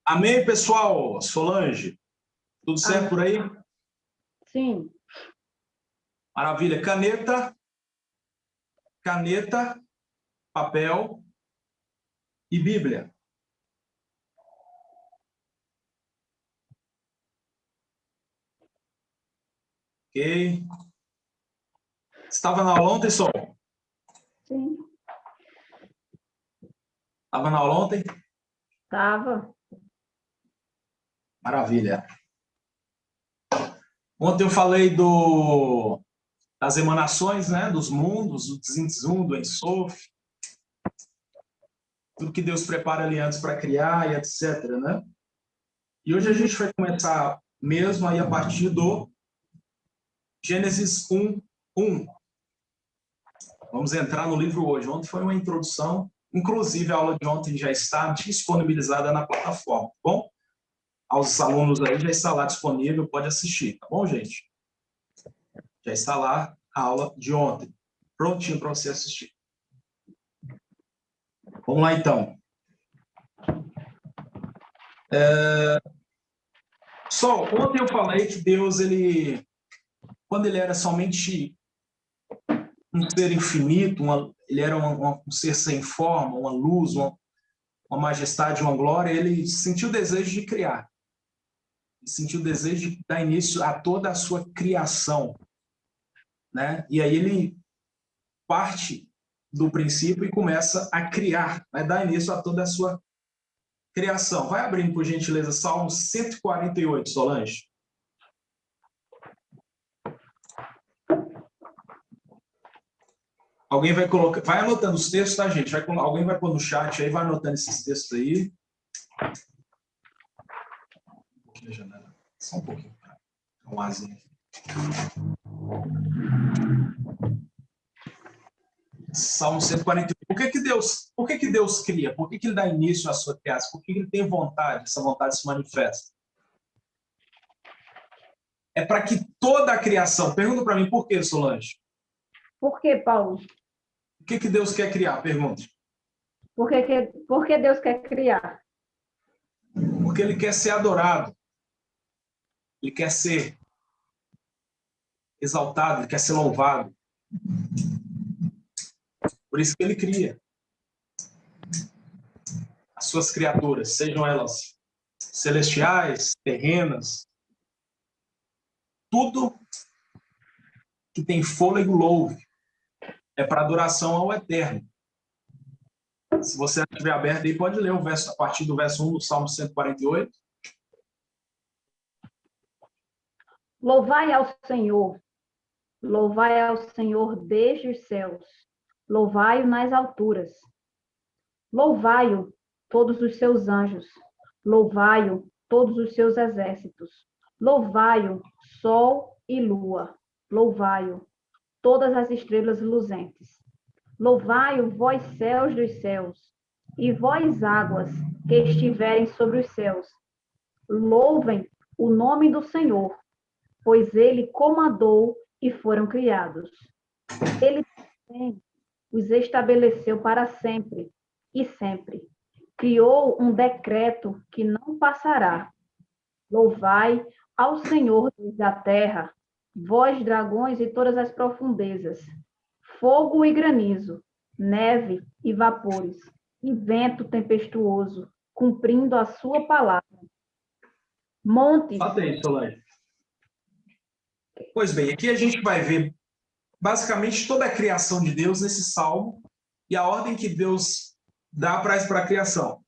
Amém, pessoal? Solange, tudo certo por aí? Sim. Maravilha. Caneta, papel e Bíblia. Ok. Estava na aula ontem, Sol? Sim. Estava na aula ontem? Estava. Maravilha. Ontem eu falei das emanações, né? Dos mundos, do Tzimtzum, do Ensof, tudo que Deus prepara ali antes para criar e etc, né? E hoje a gente vai começar mesmo aí a partir do Gênesis 1:1. Vamos entrar no livro hoje. Ontem foi uma introdução, inclusive a aula de ontem já está disponibilizada na plataforma, tá bom? Aos alunos aí já está lá disponível, pode assistir, tá bom, gente? Já está lá a aula de ontem, prontinho para você assistir. Vamos lá, então. Só, ontem eu falei que Deus, quando ele era somente um ser infinito, ele era um ser sem forma, uma luz, uma majestade, uma glória, ele sentiu o desejo de criar. Ele sentiu o desejo de dar início a toda a sua criação, né? E aí ele parte do princípio e começa a criar, vai dar início a toda a sua criação. Vai abrindo, por gentileza, Salmo 148, Solange. Alguém vai colocar, vai anotando os textos, tá, gente? Alguém vai pôr no chat aí, vai anotando esses textos aí. Um pouquinho da janela. Só um pouquinho. Um asinho. Salmo 141. Por que Deus cria? Por que ele dá início à sua criação? Por que ele tem vontade? Essa vontade se manifesta. É para que toda a criação... Pergunta para mim, por que, Solange? Por que, Paulo? O que Deus quer criar? Pergunta. Por que Deus quer criar? Porque ele quer ser adorado. Ele quer ser exaltado, ele quer ser louvado. Por isso que ele cria as suas criaturas, sejam elas celestiais, terrenas, tudo que tem fôlego louve. É para adoração ao Eterno. Se você estiver aberto aí, pode ler o verso, a partir do verso 1 do Salmo 148. Louvai ao Senhor desde os céus, louvai-o nas alturas. Louvai-o todos os seus anjos, louvai-o todos os seus exércitos. Louvai-o sol e lua, louvai-o todas as estrelas luzentes. Louvai-o, vós céus dos céus, e vós águas que estiverem sobre os céus. Louvem o nome do Senhor, pois ele comandou e foram criados. Ele também os estabeleceu para sempre e sempre. Criou um decreto que não passará. Louvai ao Senhor da terra, vós dragões e todas as profundezas, fogo e granizo, neve e vapores, e vento tempestuoso, cumprindo a sua palavra. Montes. Aí, Solange. Pois bem, aqui a gente vai ver basicamente toda a criação de Deus nesse salmo e a ordem que Deus dá para a criação.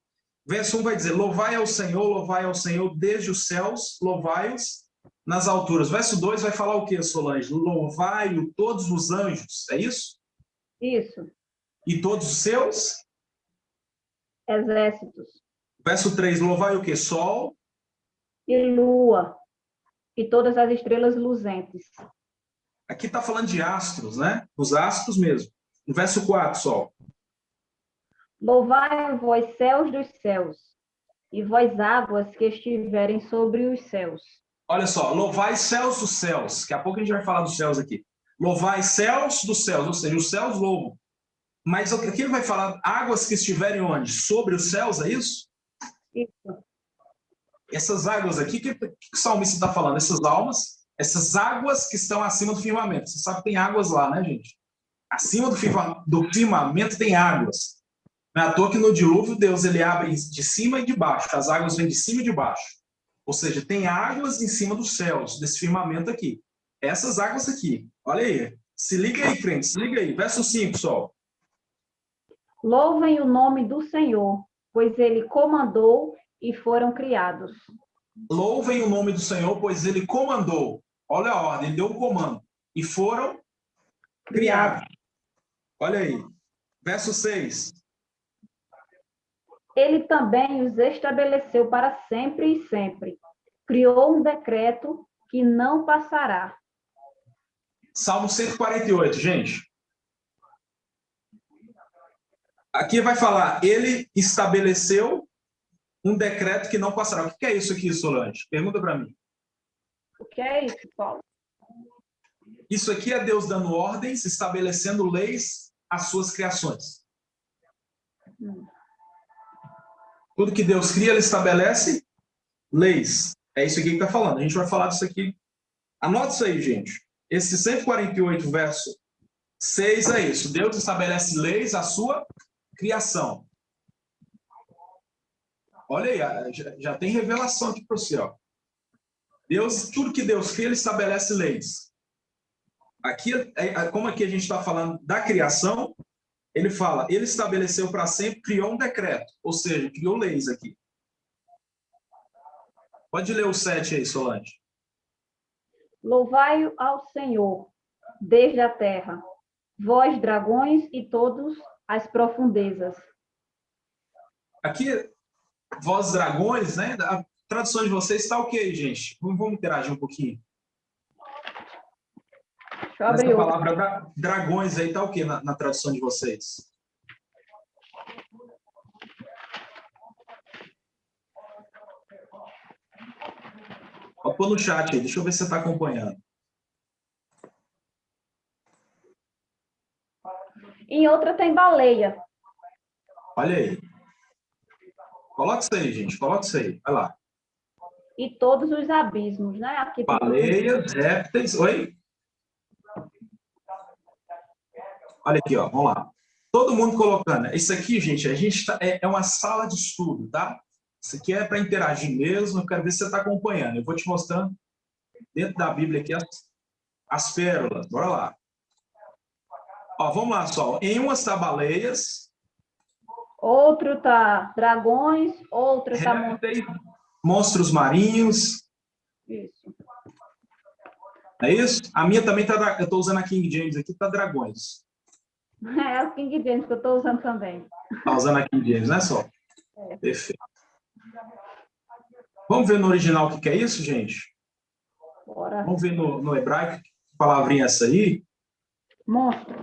Verso 1 vai dizer, louvai ao Senhor desde os céus, louvai-os nas alturas. Verso 2 vai falar o que, Solange? Louvai-o todos os anjos, é isso? Isso. E todos os seus? Exércitos. Verso 3, louvai o que? Sol? E lua. E todas as estrelas luzentes. Aqui está falando de astros, né? Os astros mesmo. No verso 4, Sol. Louvai vós céus dos céus, e vós águas que estiverem sobre os céus. Olha só, louvai céus dos céus. Daqui a pouco a gente vai falar dos céus aqui. Louvai céus dos céus, ou seja, os céus louvam. Mas aqui ele vai falar águas que estiverem onde? Sobre os céus, é isso? Isso. Essas águas aqui, que o salmista está falando? Essas almas, essas águas que estão acima do firmamento. Você sabe que tem águas lá, né, gente? Acima do firmamento tem águas. Não é à toa que no dilúvio Deus ele abre de cima e de baixo. As águas vêm de cima e de baixo. Ou seja, tem águas em cima dos céus, desse firmamento aqui. Essas águas aqui. Olha aí. Se liga aí, crente. Se liga aí. Verso 5, só. Louvem o nome do Senhor, pois ele comandou e foram criados. Louvem o nome do Senhor, pois ele comandou. Olha a ordem, ele deu um comando. E foram criados. Olha aí. Verso 6. Ele também os estabeleceu para sempre e sempre. Criou um decreto que não passará. Salmo 148, gente. Aqui vai falar, ele estabeleceu um decreto que não passará. O que é isso aqui, Solange? Pergunta para mim. O que é isso, Paulo? Isso aqui é Deus dando ordens, estabelecendo leis às suas criações. Tudo que Deus cria, ele estabelece leis. É isso aqui que está falando. A gente vai falar disso aqui. Anota isso aí, gente. Esse 148, verso 6 é isso. Deus estabelece leis à sua criação. Olha aí, já tem revelação aqui para você. Ó. Deus, tudo que Deus cria, ele estabelece leis. Aqui, como aqui a gente está falando da criação, ele fala, ele estabeleceu para sempre, criou um decreto, ou seja, criou leis aqui. Pode ler o 7 aí, Solange. Louvai ao Senhor, desde a terra, vós dragões e todos as profundezas. Aqui, vós dragões, né? A tradução de vocês está ok, gente? Vamos interagir um pouquinho. Deixa eu abrir essa palavra dragões aí está o que na tradução de vocês? Vou pôr no chat aí, deixa eu ver se você está acompanhando. Em outra tem baleia. Olha aí. Coloca isso aí, gente, coloca isso aí. Vai lá. E todos os abismos, né? Aqui tem baleias, répteis. Oi? Olha aqui, ó, vamos lá. Todo mundo colocando. Isso aqui, gente, é uma sala de estudo, tá? Isso aqui é para interagir mesmo. Eu quero ver se você está acompanhando. Eu vou te mostrando dentro da Bíblia aqui as pérolas. Bora lá. Ó, vamos lá, pessoal. Em uma está baleias. Outro tá dragões, outro tá monstros marinhos. Isso. É isso? A minha também tá. Eu estou usando a King James aqui, tá dragões. É o King James que eu estou usando também. Tá usando a King James, né, só? É. Perfeito. Vamos ver no original o que é isso, gente? Bora. Vamos ver no hebraico que palavrinha é essa aí? Monstro.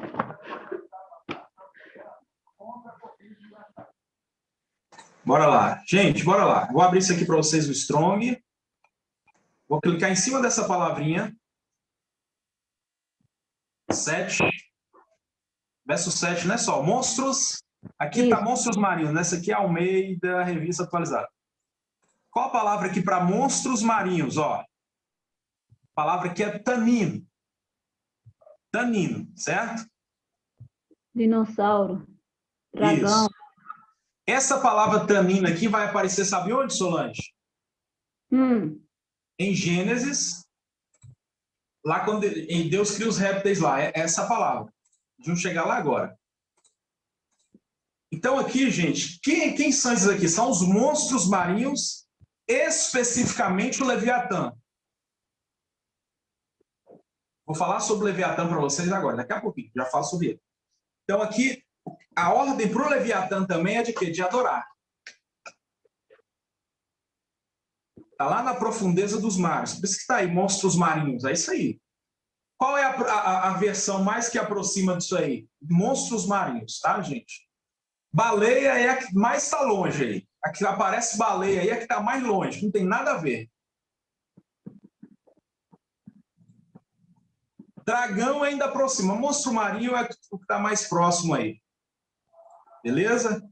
Bora lá. Gente, bora lá. Vou abrir isso aqui para vocês, o Strong. Vou clicar em cima dessa palavrinha. 7. Verso 7, né, só? Monstros. Aqui está monstros marinhos. Nessa aqui é Almeida, revista atualizada. Qual a palavra aqui para monstros marinhos? Ó, a palavra aqui é tanino. Tanino, certo? Dinossauro. Dragão. Isso. Essa palavra tanino aqui vai aparecer, sabe onde, Solange? Em Gênesis, lá quando em Deus cria os répteis lá, é essa palavra. Vamos chegar lá agora. Então aqui, gente, quem são esses aqui? São os monstros marinhos, especificamente o Leviatã. Vou falar sobre o Leviatã para vocês agora, daqui a pouquinho, já falo sobre ele. Então aqui, a ordem para o Leviatã também é de quê? De adorar. Está lá na profundeza dos mares. Por isso que está aí, monstros marinhos, é isso aí. Qual é a versão mais que aproxima disso aí? Monstros marinhos, tá, gente? Baleia é a que mais está longe aí. A que aparece baleia aí é a que está mais longe, não tem nada a ver. Dragão ainda aproxima. Monstro marinho é o que está mais próximo aí. Beleza?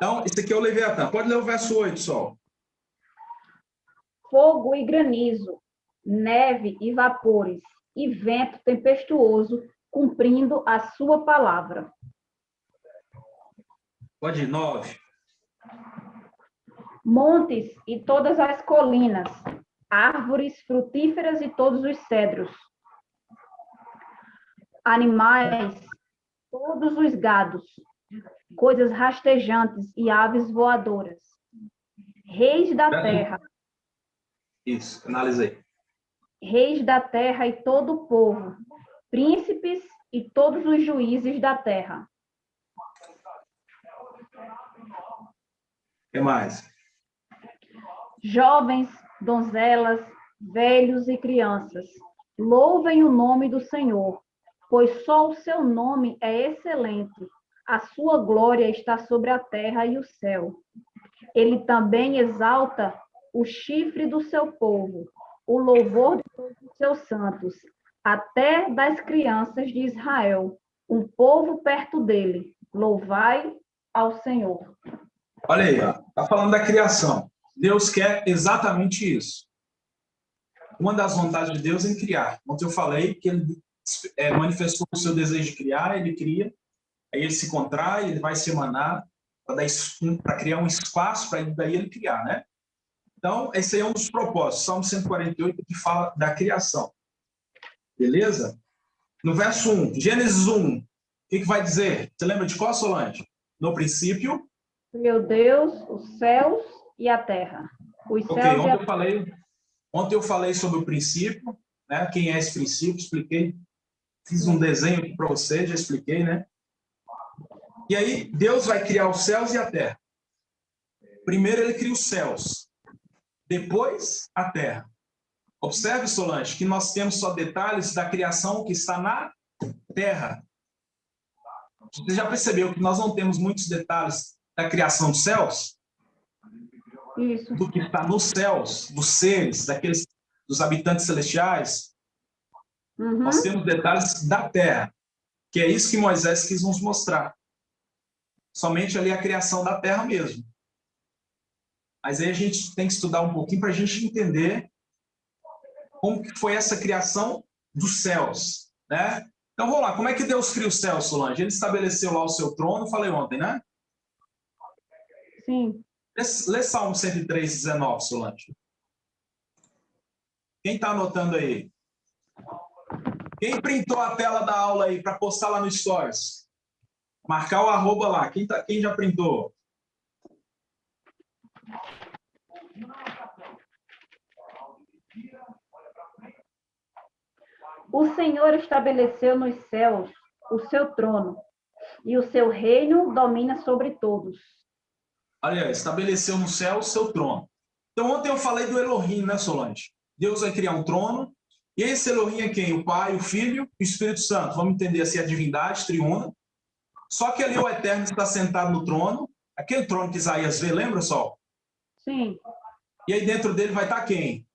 Então, esse aqui é o Leviatã. Pode ler o verso 8, Sol. Fogo e granizo, neve e vapores, e vento tempestuoso, cumprindo a sua palavra. Pode ir, 9. Montes e todas as colinas, árvores frutíferas e todos os cedros, animais, todos os gados, coisas rastejantes e aves voadoras, reis da terra, Isso, analisei. reis da terra e todo o povo, príncipes e todos os juízes da terra. O que mais? Jovens, donzelas, velhos e crianças, louvem o nome do Senhor, pois só o seu nome é excelente. A sua glória está sobre a terra e o céu. Ele também exalta o chifre do seu povo, o louvor de todos os seus santos, até das crianças de Israel, um povo perto dele. Louvai ao Senhor. Olha aí, ó. Tá falando da criação. Deus quer exatamente isso. Uma das vontades de Deus é em criar. Ontem eu falei que ele manifestou o seu desejo de criar, ele cria, aí ele se contrai, ele vai se emanar para criar um espaço para daí ele criar, né? Então, esse aí é um dos propósitos. Salmo 148, que fala da criação. Beleza? No verso 1, Gênesis 1, o que vai dizer? Você lembra de qual, Solange? No princípio... Meu Deus, os céus e a terra. Os Ok, céus e a... ontem eu falei sobre o princípio, né? Quem é esse princípio, expliquei. Fiz um desenho aqui para você, já expliquei, né? E aí, Deus vai criar os céus e a terra. Primeiro ele cria os céus, depois a terra. Observe, Solange, que nós temos só detalhes da criação que está na terra. Você já percebeu que nós não temos muitos detalhes da criação dos céus? Isso. Do que está nos céus, dos seres, dos habitantes celestiais. Uhum. Nós temos detalhes da terra, que é isso que Moisés quis nos mostrar. Somente ali a criação da terra mesmo. Mas aí a gente tem que estudar um pouquinho para a gente entender como que foi essa criação dos céus, né? Então, vamos lá. Como é que Deus cria os céus, Solange? Ele estabeleceu lá o seu trono, falei ontem, né? Sim. Lê Salmo 103, 19, Solange. Quem está anotando aí? Quem printou a tela da aula aí para postar lá no Stories? Marcar o arroba lá. Quem já printou? O Senhor estabeleceu nos céus o seu trono, e o seu reino domina sobre todos. Olha, estabeleceu no céu o seu trono. Então, ontem eu falei do Elohim, né, Solange? Deus vai criar um trono, e esse Elohim é quem? O Pai, o Filho e o Espírito Santo. Vamos entender assim a divindade triuna. Só que ali o Eterno está sentado no trono, aquele trono que Isaías vê, lembra, Sol? Sim. E aí dentro dele vai estar quem?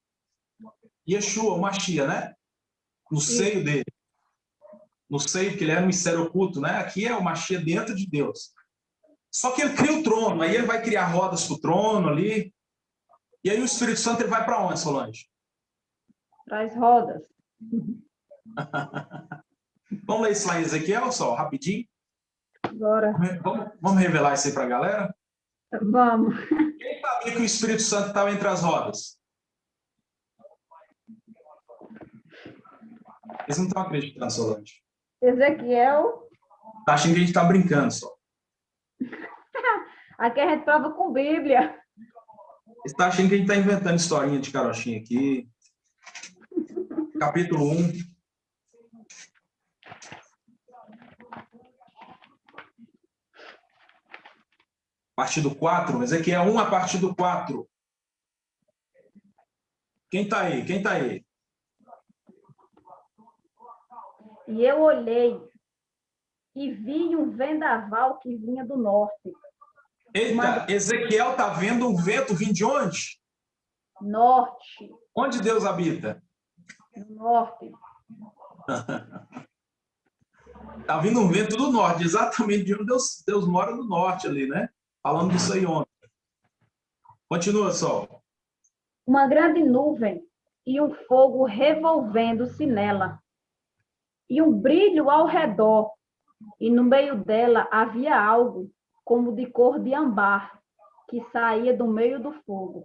Yeshua, o Mashiach, né? No seio dele. No seio, que ele é um mistério oculto, né? Aqui é o Mashiach dentro de Deus. Só que ele cria o trono, aí ele vai criar rodas para o trono ali. E aí o Espírito Santo ele vai para onde, Solange? Para as rodas. Vamos ler isso lá em Ezequiel, só, rapidinho? Agora. Vamos revelar isso aí para a galera? Vamos. Quem sabia que o Espírito Santo estava entre as rodas? Eles não estão acreditando, Solange. Ezequiel. Tá achando que a gente está brincando só. Aqui a gente prova com Bíblia. Está achando que a gente está inventando historinha de carochinha aqui. Capítulo 1. A partir do 4. Ezequiel 1 a partir do 4. Quem está aí? Quem está aí? E eu olhei e vi um vendaval que vinha do norte. Eita, Ezequiel está vendo um vento vindo de onde? Norte. Onde Deus habita? No norte. Está vindo um vento do norte, exatamente de onde Deus mora no norte ali, né? Falando disso aí ontem. Continua, Sol. Uma grande nuvem e um fogo revolvendo-se nela, e um brilho ao redor, e no meio dela havia algo como de cor de ambar, que saía do meio do fogo.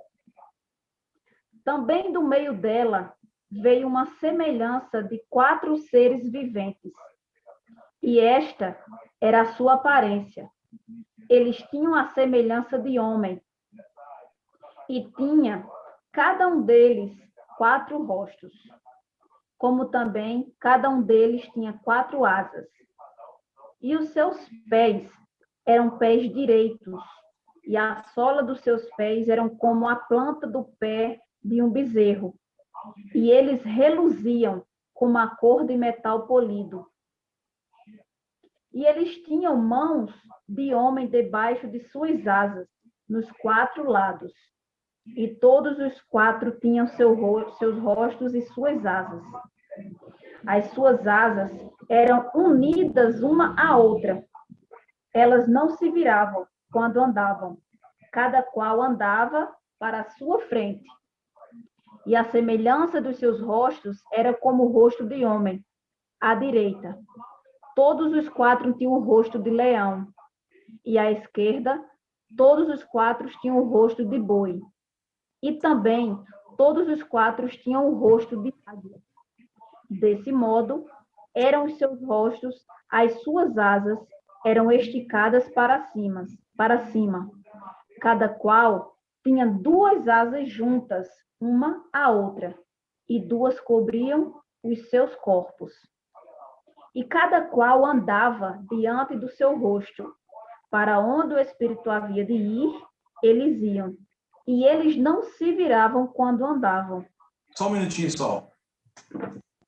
Também do meio dela veio uma semelhança de 4 seres viventes, e esta era a sua aparência. Eles tinham a semelhança de homem, e tinha cada um deles 4 rostos, como também cada um deles tinha 4 asas. E os seus pés eram pés direitos, e a sola dos seus pés eram como a planta do pé de um bezerro, e eles reluziam como a cor de metal polido. E eles tinham mãos de homem debaixo de suas asas, nos 4 lados, e todos os 4 tinham seus rostos e suas asas. As suas asas eram unidas uma à outra. Elas não se viravam quando andavam. Cada qual andava para a sua frente. E a semelhança dos seus rostos era como o rosto de homem, à direita. Todos os 4 tinham o rosto de leão. E à esquerda, todos os 4 tinham o rosto de boi. E também todos os 4 tinham o rosto de águia. Desse modo, eram os seus rostos, as suas asas eram esticadas para cima. Cada qual tinha 2 asas juntas, uma à outra, e 2 cobriam os seus corpos. E cada qual andava diante do seu rosto. Para onde o Espírito havia de ir, eles iam. E eles não se viravam quando andavam. Só um minutinho, Sol.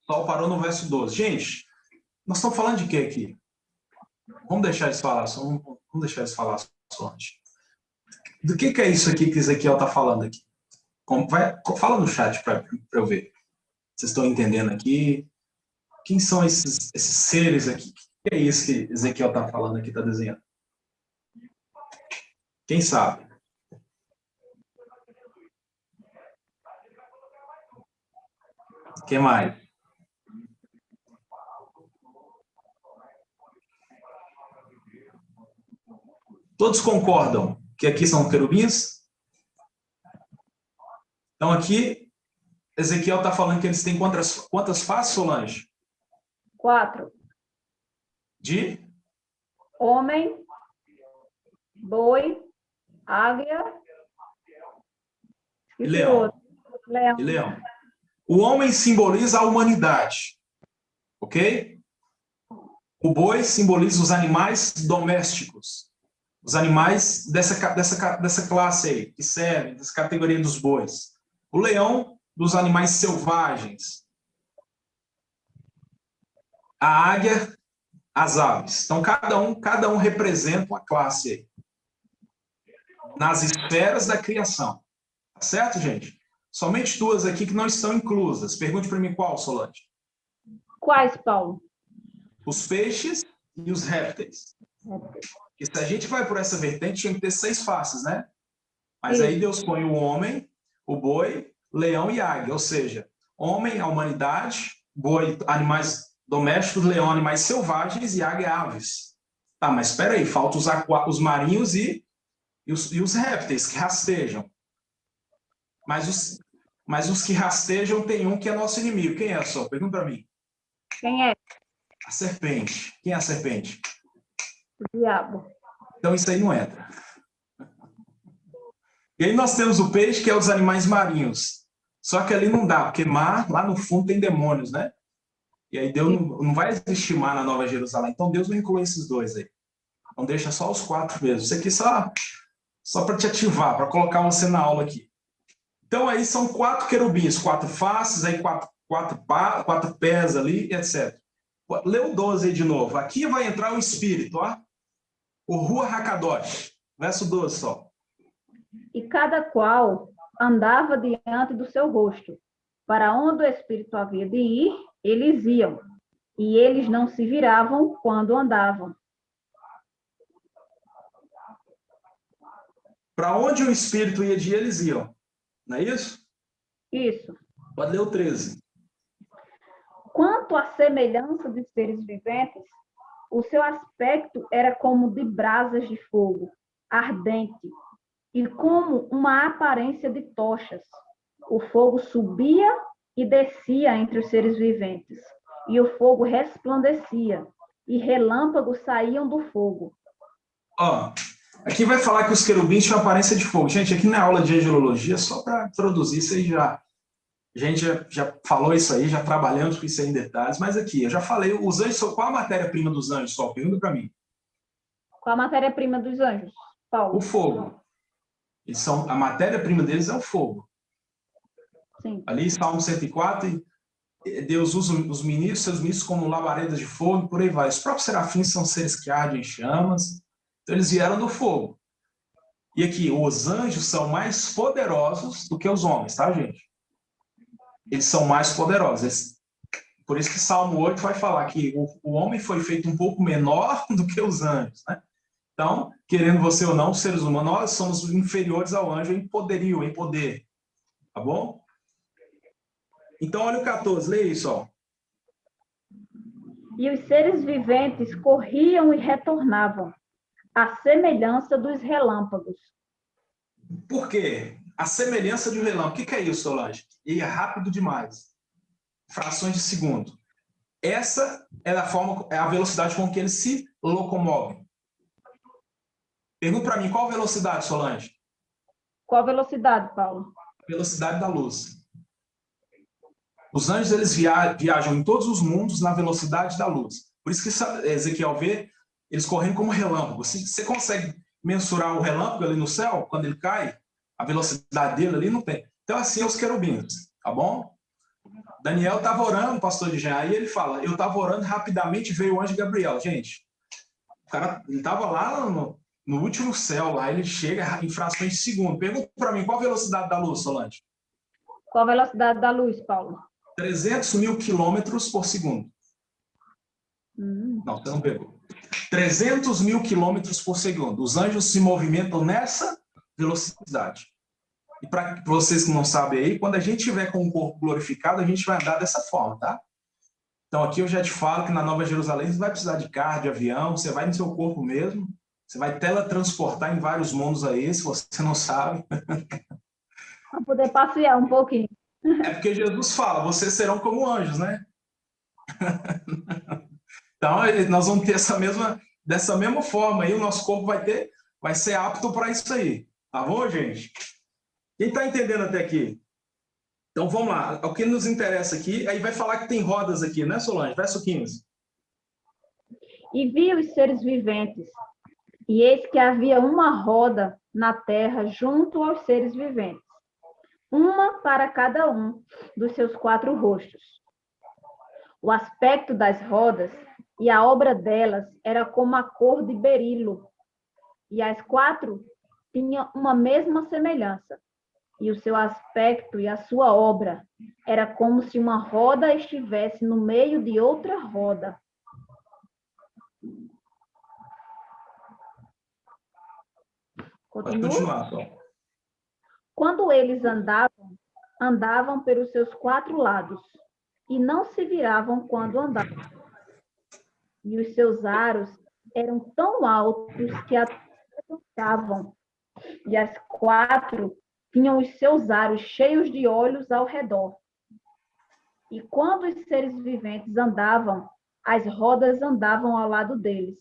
Sol parou no verso 12. Gente, nós estamos falando de quê aqui? Vamos deixar eles falar, vamos deixar eles falar só antes. Do que é isso aqui que Ezequiel está falando aqui? Fala no chat para eu ver. Vocês estão entendendo aqui? Quem são esses seres aqui? O que é isso que Ezequiel está falando aqui, está desenhando? Quem sabe? O que mais? Todos concordam que aqui são querubins? Então aqui, Ezequiel está falando que eles têm quantas faces, Solange? 4. De? Homem, boi, águia e leão. E leão. O homem simboliza a humanidade, ok? O boi simboliza os animais domésticos, os animais dessa classe aí, que servem, dessa categoria dos bois. O leão, dos animais selvagens. A águia, as aves. Então, cada um representa uma classe aí. Nas esferas da criação. Tá certo, gente? Somente 2 aqui que não estão inclusas. Pergunte para mim qual, Solange? Quais, Paulo? Os peixes e os répteis. E se a gente vai por essa vertente, tinha que ter 6 faces, né? Mas aí Deus põe o homem, o boi, leão e águia. Ou seja, homem, a humanidade, boi, animais domésticos, leão, animais selvagens e águia, aves. Tá, mas espera aí, faltam os marinhos e os répteis que rastejam. Mas os que rastejam tem um que é nosso inimigo. Quem é, só? Pergunta para mim. Quem é? A serpente. Quem é a serpente? O diabo. Então isso aí não entra. E aí nós temos o peixe, que é os animais marinhos. Só que ali não dá, porque mar, lá no fundo, tem demônios, né? E aí Deus não vai existir mar na Nova Jerusalém. Então Deus não inclui esses 2 aí. Então deixa só os 4 mesmo. Isso aqui só para te ativar, para colocar você na aula aqui. Então aí são 4 querubins, 4 faces, aí 4 pés ali, etc. Lê o 12 aí de novo. Aqui vai entrar o Espírito, ó. O Ruach HaKadosh. Verso 12 só. E cada qual andava diante do seu rosto. Para onde o Espírito havia de ir, eles iam. E eles não se viravam quando andavam. Para onde o espírito ia de eles iam. Não é isso? Isso. Pode ler o 13. Quanto à semelhança dos seres viventes, o seu aspecto era como de brasas de fogo, ardente, e como uma aparência de tochas. O fogo subia e descia entre os seres viventes, e o fogo resplandecia, e relâmpagos saíam do fogo. Ó, aqui vai falar que os querubins tinham aparência de fogo. Gente, aqui na aula de angelologia, só para introduzir isso aí já. A gente já falou isso aí, já trabalhamos com isso aí em detalhes, mas aqui, eu já falei, os anjos, qual a matéria-prima dos anjos, Sol? Pergunta para mim. Qual a matéria-prima dos anjos, Paulo? O fogo. A matéria-prima deles é o fogo. Sim. Ali, Salmo 104, Deus usa os ministros, seus ministros como labaredas de fogo, por aí vai. Os próprios serafins são seres que ardem em chamas, então eles vieram do fogo. E aqui, os anjos são mais poderosos do que os homens, tá, gente? Eles são mais poderosos. Por isso que Salmo 8 vai falar que o homem foi feito um pouco menor do que os anjos, né? Então, querendo você ou não, os seres humanos, nós somos inferiores ao anjo em poderio, em poder. Tá bom? Então, olha o 14, leia isso, ó. E os seres viventes corriam e retornavam, à semelhança dos relâmpagos. Por quê? A semelhança de um relâmpago. O que é isso, Solange? Ele é rápido demais. Frações de segundo. Essa é a velocidade com que eles se locomovem. Pergunta para mim, qual a velocidade, Solange? Qual a velocidade, Paulo? Velocidade da luz. Os anjos, eles viajam em todos os mundos na velocidade da luz. Por isso que Ezequiel vê eles correndo como relâmpago. Você consegue mensurar o relâmpago ali no céu, quando ele cai? A velocidade dele ali não tem. Então, assim, os querubins, tá bom? Daniel estava orando, pastor de Jean, aí ele fala, eu estava orando, rapidamente veio o anjo Gabriel. Gente, o cara, ele estava lá no último céu, lá ele chega em frações de segundo. Pergunta para mim, qual a velocidade da luz, Solange? Qual a velocidade da luz, Paulo? 300 mil quilômetros por segundo. Não, você não pegou. 300 mil quilômetros por segundo. Os anjos se movimentam nessa velocidade. E para vocês que não sabem aí, quando a gente estiver com o corpo glorificado, a gente vai andar dessa forma, tá? Então aqui eu já te falo que na Nova Jerusalém você vai precisar de carro, de avião, você vai no seu corpo mesmo, você vai teletransportar em vários mundos aí, se você não sabe. Para poder passear um pouquinho. É porque Jesus fala, vocês serão como anjos, né? Então nós vamos ter dessa mesma forma aí, o nosso corpo vai ser apto para isso aí. Tá bom, gente? Quem está entendendo até aqui? Então vamos lá. O que nos interessa aqui, aí vai falar que tem rodas aqui, né, Solange? Verso 15. E vi os seres viventes, e eis que havia uma roda na terra junto aos seres viventes, uma para cada um dos seus 4 rostos. O aspecto das rodas e a obra delas era como a cor de berilo, e as 4 tinham uma mesma semelhança. E o seu aspecto e a sua obra era como se uma roda estivesse no meio de outra roda. Pode continuar, só. Quando eles andavam pelos seus 4 lados, e não se viravam quando andavam. E os seus aros eram tão altos que até cantavam. E as 4 tinham os seus aros cheios de olhos ao redor. E quando os seres viventes andavam, as rodas andavam ao lado deles.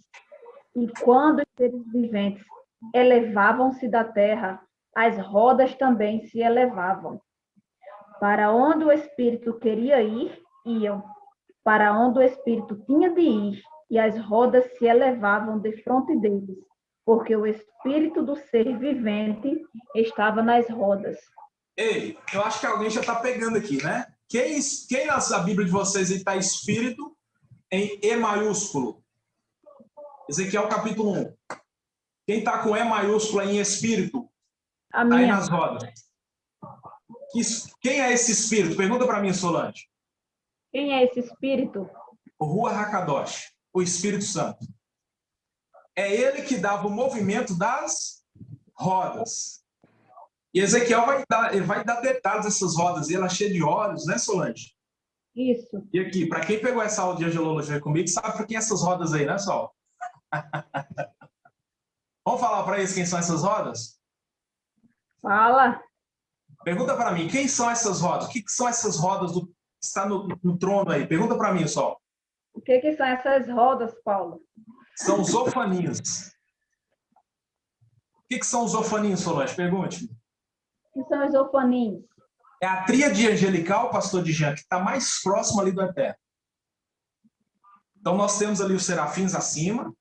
E quando os seres viventes elevavam-se da terra, as rodas também se elevavam. Para onde o Espírito queria ir, iam. Para onde o Espírito tinha de ir, e as rodas se elevavam defronte deles, porque o Espírito do ser vivente estava nas rodas. Ei, eu acho que alguém já está pegando aqui, né? Quem na Bíblia de vocês está Espírito em E maiúsculo? Ezequiel capítulo 1. Quem está com E maiúsculo em Espírito? A Está aí minha. nas rodas. Quem é esse Espírito? Pergunta para mim, Solange. Quem é esse Espírito? O Ruach HaKadosh, o Espírito Santo. É ele que dava o movimento das rodas. E Ezequiel vai dar detalhes dessas rodas, e ela é cheia de olhos, né, Solange? Isso. E aqui, para quem pegou essa aula de angelologia comigo, sabe para quem essas rodas aí, né, Sol? Vamos falar para eles quem são essas rodas? Fala. Pergunta para mim, quem são essas rodas? O que são essas rodas que está no trono aí? Pergunta para mim, Sol. O que são essas rodas, Paulo? São os ofaninhos. O que são os ofaninhos, Solange? Pergunte. O que são os ofaninhos? É a tríade angelical, pastor Djan, que está mais próximo ali do eterno. Então, nós temos ali os serafins acima,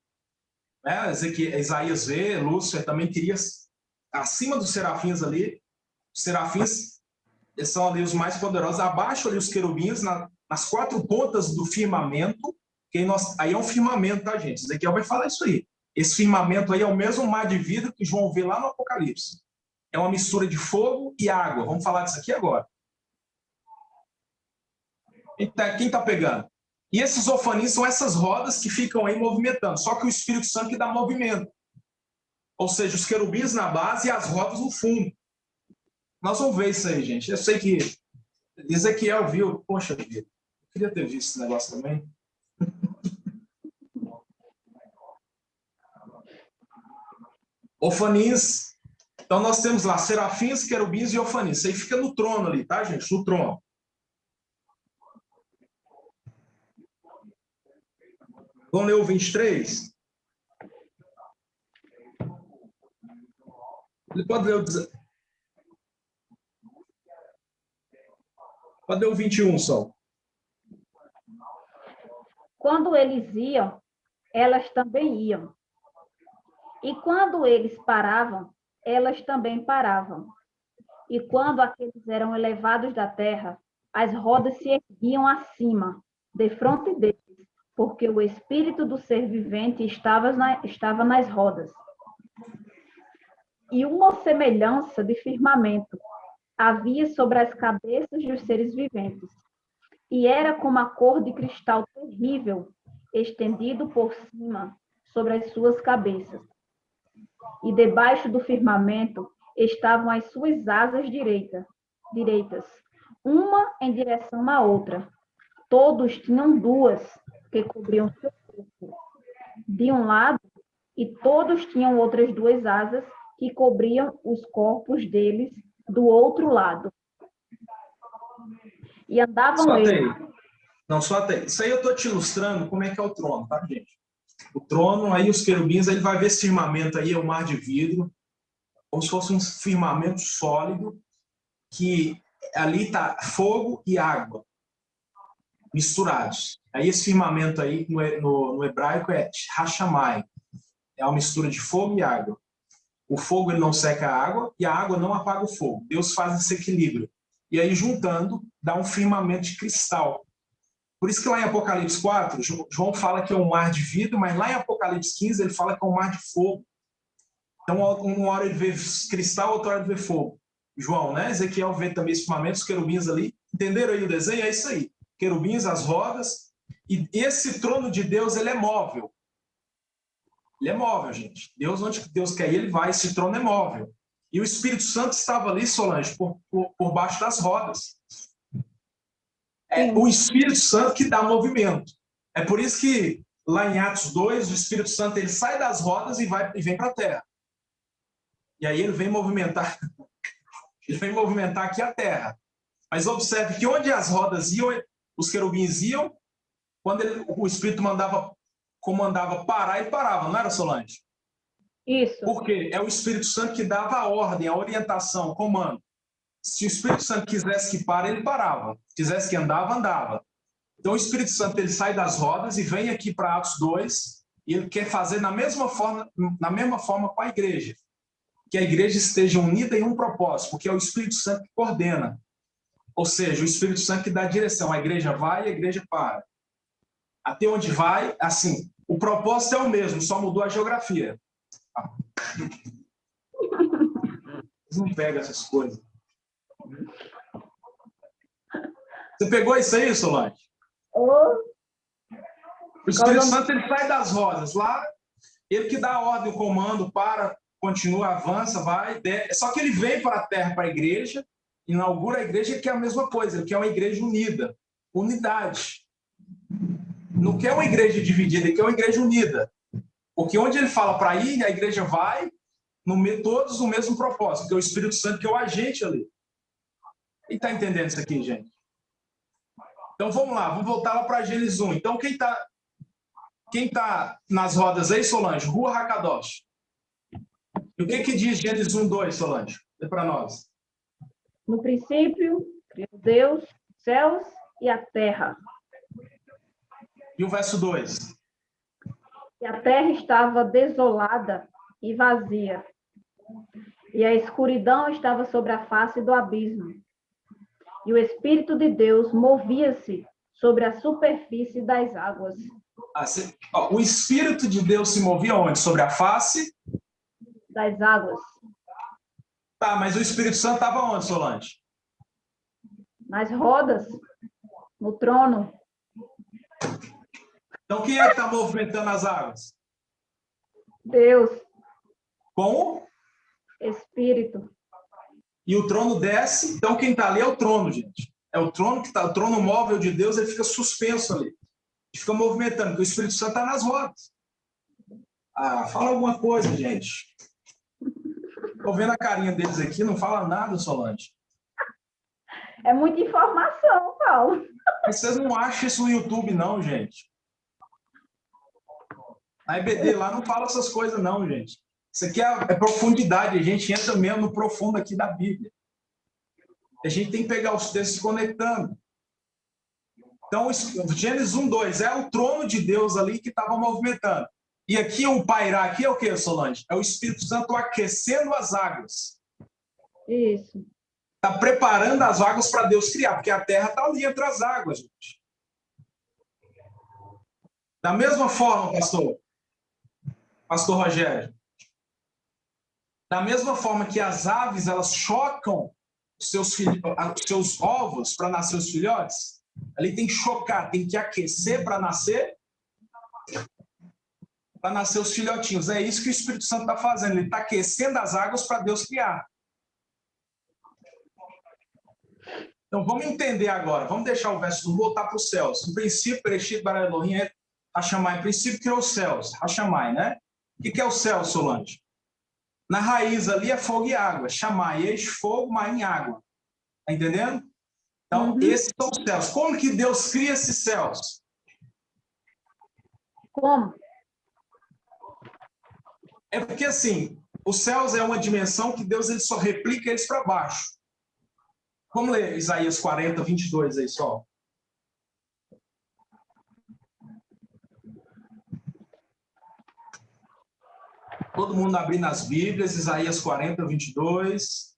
né? Isaías vê, Lúcifer também queria, acima dos serafins ali, os serafins são ali os mais poderosos, abaixo ali os querubins, nas quatro pontas do firmamento, aí é um firmamento, tá, gente? Ezequiel vai falar isso aí. Esse firmamento aí é o mesmo mar de vidro que João vê lá no Apocalipse. É uma mistura de fogo e água. Vamos falar disso aqui agora. Quem está pegando? E esses ofanis são essas rodas que ficam aí movimentando. Só que o Espírito Santo que dá movimento. Ou seja, os querubins na base e as rodas no fundo. Nós vamos ver isso aí, gente. Eu sei que Ezequiel viu. Poxa vida, eu queria ter visto esse negócio também. Ofanis. Então, nós temos lá serafins, querubins e ofanis. Isso aí fica no trono ali, tá, gente? No trono. Vamos ler o 23? Ele pode ler o 21 só. Quando eles iam, elas também iam. E quando eles paravam, elas também paravam. E quando aqueles eram elevados da terra, as rodas se erguiam acima, defronte deles, porque o espírito do ser vivente estava nas rodas. E uma semelhança de firmamento havia sobre as cabeças dos seres viventes, e era como a cor de cristal terrível, estendido por cima sobre as suas cabeças. E debaixo do firmamento estavam as suas asas direitas, uma em direção à outra. Todos tinham duas que cobriam seu corpo de um lado, e todos tinham outras duas asas que cobriam os corpos deles do outro lado. E andavam eles. Não, só até. Isso aí eu estou te ilustrando como é que é o trono, tá, gente? O trono, aí os querubins, ele vai ver esse firmamento aí, é um mar de vidro, como se fosse um firmamento sólido, que ali está fogo e água misturados. Aí esse firmamento aí, no hebraico, é Hashamai. É uma mistura de fogo e água. O fogo ele não seca a água e a água não apaga o fogo. Deus faz esse equilíbrio. E aí, juntando, dá um firmamento de cristal. Por isso que lá em Apocalipse 4, João fala que é um mar de vidro, mas lá em Apocalipse 15 ele fala que é um mar de fogo. Então, uma hora ele vê cristal, outra hora ele vê fogo. João, né? Ezequiel vê também esse firmamento, os querubins ali. Entenderam aí o desenho? É isso aí. Querubins, as rodas. E esse trono de Deus, ele é móvel. Ele é móvel, gente. Deus, onde Deus quer ir, ele vai. Esse trono é móvel. E o Espírito Santo estava ali, Solange, por baixo das rodas. É o Espírito Santo que dá movimento. É por isso que lá em Atos 2, o Espírito Santo ele sai das rodas e vem para a terra. E aí ele vem movimentar aqui a terra. Mas observe que onde as rodas iam, os querubins iam, quando o Espírito comandava parar, ele parava, não era, Solange? Isso. Por quê? É o Espírito Santo que dava a ordem, a orientação, o comando. Se o Espírito Santo quisesse que pare, ele parava. Quisesse que andava. Então o Espírito Santo ele sai das rodas e vem aqui para Atos 2 e ele quer fazer na mesma forma com a igreja. Que a igreja esteja unida em um propósito, porque é o Espírito Santo que coordena. Ou seja, o Espírito Santo que dá a direção. A igreja vai e a igreja para. Até onde vai, assim, o propósito é o mesmo, só mudou a geografia. Vocês não pegam essas coisas. Você pegou isso aí, Solange? O Espírito Santo ele sai das rodas lá, ele que dá a ordem, o comando para continua, avança, vai. Só que ele vem para a terra, para a igreja, inaugura a igreja, que é a mesma coisa, ele quer uma igreja unida, unidade. Não quer uma igreja dividida, ele quer uma igreja unida. Porque onde ele fala para ir, a igreja vai, todos no mesmo propósito, que é o Espírito Santo, que é o agente ali. Quem está entendendo isso aqui, gente? Então vamos lá, vamos voltar lá para Gênesis 1. Então quem tá nas rodas aí, Solange? Rua Hakadosh. E o que diz Gênesis 1, 2, Solange? Dê para nós. No princípio, criou Deus, os céus e a terra. E o verso 2? E a terra estava desolada e vazia, e a escuridão estava sobre a face do abismo. E o Espírito de Deus movia-se sobre a superfície das águas. O Espírito de Deus se movia onde? Sobre a face? Das águas. Tá, mas o Espírito Santo estava onde, Solange? Nas rodas, no trono. Então quem é que está movimentando as águas? Deus. Com? Espírito. E o trono desce, então quem está ali é o trono, gente. É o trono que está, o trono móvel de Deus, ele fica suspenso ali. Ele fica movimentando, porque o Espírito Santo está nas rodas. Ah, fala alguma coisa, gente. Estou vendo a carinha deles aqui, não fala nada, Solange. É muita informação, Paulo. Mas vocês não acham isso no YouTube, não, gente. A EBD lá não fala essas coisas, não, gente. Isso aqui é profundidade, a gente entra mesmo no profundo aqui da Bíblia. A gente tem que pegar os textos se conectando. Então, Gênesis 1, 2, é o trono de Deus ali que estava movimentando. E aqui o pairá, aqui é o que, Solange? É o Espírito Santo aquecendo as águas. Isso. Está preparando as águas para Deus criar, porque a terra está ali entre as águas, gente. Da mesma forma, Pastor Rogério, da mesma forma que as aves, elas chocam os seus ovos para nascer os filhotes, ali tem que chocar, tem que aquecer para nascer os filhotinhos. É isso que o Espírito Santo está fazendo, ele está aquecendo as águas para Deus criar. Então vamos entender agora, vamos deixar o verso 1, voltar para os céus. No princípio, Bereshit bara Elohim Hashamai, em princípio criou os céus, Hashamai, né? O que é o céu, Solange? Na raiz ali é fogo e água. Chamai, eis fogo, mar em água. Tá entendendo? Então, esses são os céus. Como que Deus cria esses céus? Como? É porque, assim, os céus é uma dimensão que Deus ele só replica eles para baixo. Vamos ler Isaías 40, 22 aí só. Todo mundo abrindo as Bíblias, Isaías 40, 22.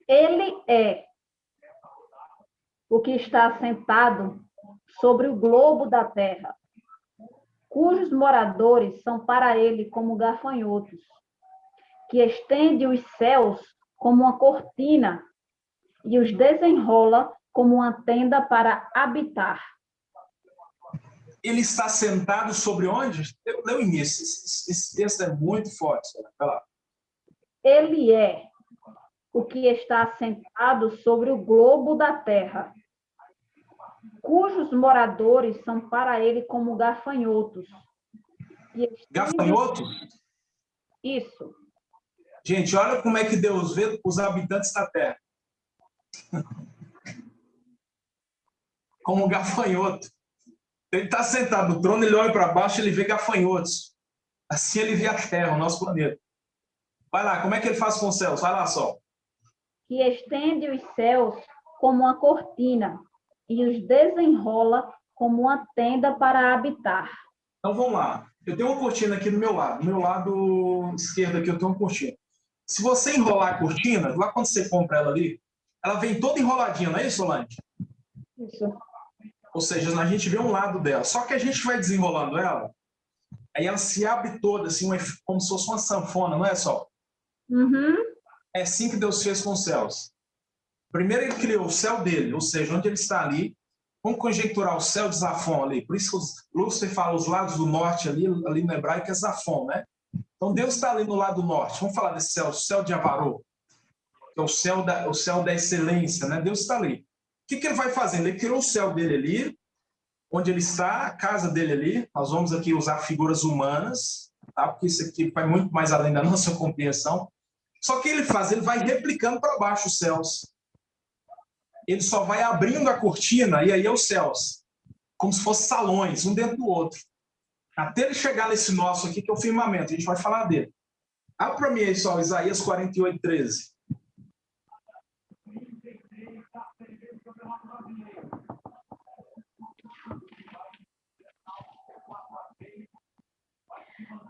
Ele é o que está sentado sobre o globo da terra, cujos moradores são para ele como gafanhotos, que estende os céus como uma cortina e os desenrola como uma tenda para habitar. Ele está sentado sobre onde? Lê o início. Esse texto é muito forte. Vai lá. Ele é o que está sentado sobre o globo da terra, cujos moradores são para ele como gafanhotos. Gafanhotos? Isso. Gente, olha como é que Deus vê os habitantes da terra. Como um gafanhoto. Ele está sentado no trono, ele olha para baixo, ele vê gafanhotos. Assim ele vê a terra, o nosso planeta. Vai lá, como é que ele faz com os céus? Vai lá, Sol. Que estende os céus como uma cortina e os desenrola como uma tenda para habitar. Então vamos lá. Eu tenho uma cortina aqui do meu lado. Do meu lado esquerdo aqui eu tenho uma cortina. Se você enrolar a cortina, lá quando você compra ela ali, ela vem toda enroladinha, não é isso, Solange? Isso. Ou seja, a gente vê um lado dela. Só que a gente vai desenrolando ela, aí ela se abre toda, assim, como se fosse uma sanfona, não é, Sol? Uhum. É assim que Deus fez com os céus. Primeiro ele criou o céu dele, ou seja, onde ele está ali. Vamos conjecturar o céu de Zafon ali. Por isso que Lúcifer fala os lados do norte ali no hebraico é Zafon, né? Então Deus está ali no lado norte. Vamos falar desse céu, o céu de Avarô, que é o céu da excelência, né? Deus está ali. O que ele vai fazendo? Ele criou o céu dele ali, onde ele está, a casa dele ali. Nós vamos aqui usar figuras humanas, tá? Porque isso aqui vai muito mais além da nossa compreensão. Só que ele faz, ele vai replicando para baixo os céus. Ele só vai abrindo a cortina, e aí é os céus, como se fossem salões, um dentro do outro. Até ele chegar nesse nosso aqui, que é o firmamento, a gente vai falar dele. Abre para mim aí só, Isaías 48:13.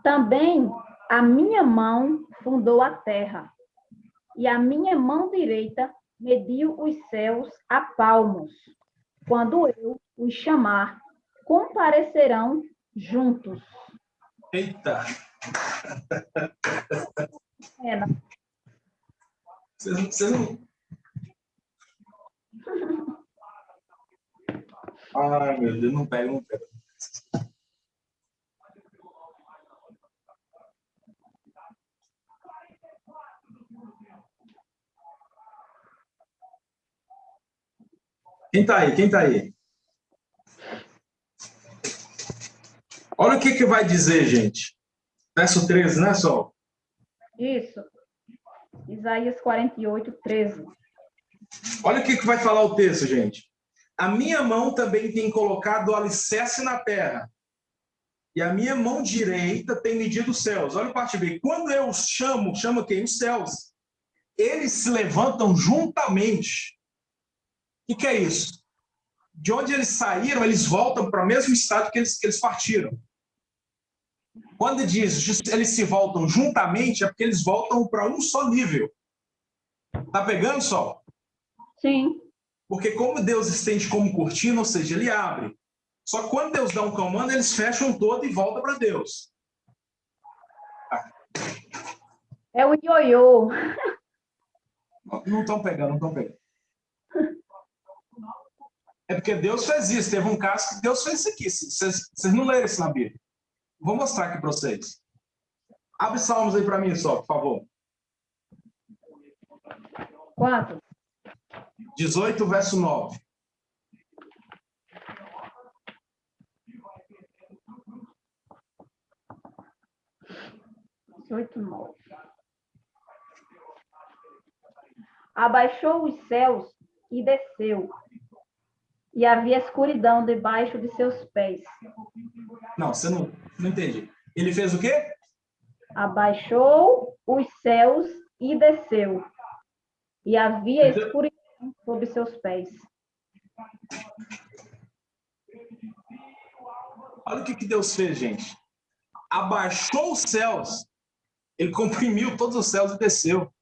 Também a minha mão fundou a terra, e a minha mão direita mediu os céus a palmos. Quando eu os chamar, comparecerão juntos. Eita! Não. Vocês não... Ai, meu Deus, não pega, não pega. Quem tá aí? Quem tá aí? Olha o que vai dizer, gente. Verso 13, né, Sol? Isso. Isaías 48:13. Olha o que vai falar o texto, gente. A minha mão também tem colocado o alicerce na terra, e a minha mão direita tem medido os céus. Olha a parte B. Quando eu os chamo quem? Os céus. Eles se levantam juntamente. O que é isso? De onde eles saíram, eles voltam para o mesmo estado que eles partiram. Quando diz eles se voltam juntamente, é porque eles voltam para um só nível. Tá pegando, Sol? Sim. Porque como Deus estende como cortina, ou seja, ele abre. Só que quando Deus dá um comando, eles fecham todo e voltam para Deus. É o ioiô. Não estão pegando, não estão pegando. É porque Deus fez isso. Teve um caso que Deus fez isso aqui. Vocês não leram isso na Bíblia. Vou mostrar aqui para vocês. Abre Salmos aí para mim só, por favor. Quanto? 18, verso 9. Abaixou os céus e desceu, e havia escuridão debaixo de seus pés. Não, você não entendi. Ele fez o quê? Abaixou os céus e desceu, e havia escuridão sob seus pés. Olha o que Deus fez, gente. Abaixou os céus. Ele comprimiu todos os céus e desceu.